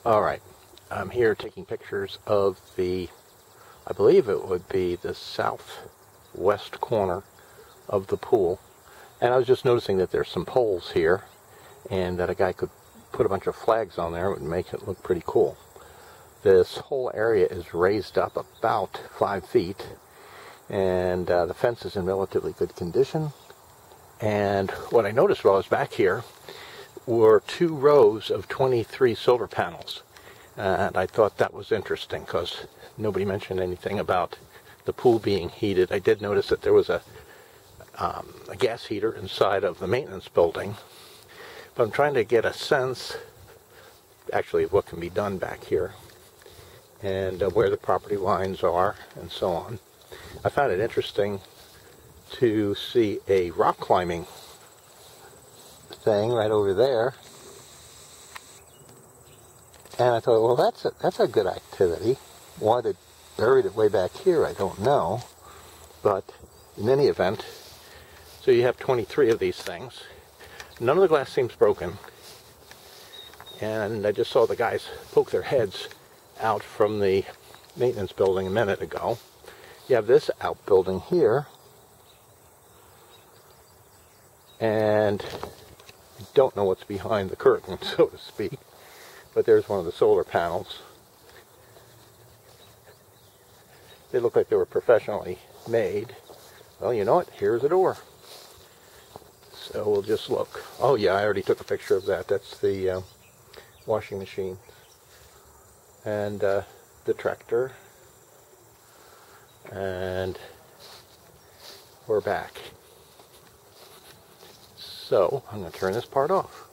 Alright, I'm here taking pictures of I believe it would be the southwest corner of the pool. And I was just noticing that there's some poles here, and that a guy could put a bunch of flags on there. It would make it look pretty cool. This whole area is raised up about 5 feet, and the fence is in relatively good condition. And what I noticed while I was back here were 2 rows of 23 solar panels. And I thought that was interesting because nobody mentioned anything about the pool being heated. I did notice that there was a gas heater inside of the maintenance building. But I'm trying to get a sense, actually, of what can be done back here and where the property lines are and so on. I found it interesting to see a rock climbing thing right over there, and I thought, well, that's a good activity. Why they buried it way back here, I don't know, but in any event, so you have 23 of these things. None of the glass seems broken, and I just saw the guys poke their heads out from the maintenance building a minute ago. You have this outbuilding here, and I don't know what's behind the curtain, so to speak, but there's one of the solar panels. They look like they were professionally made. Well, you know what? Here's a door. So we'll just look. Oh yeah, I already took a picture of that. That's the washing machine. And the tractor. And we're back. So I'm going to turn this part off.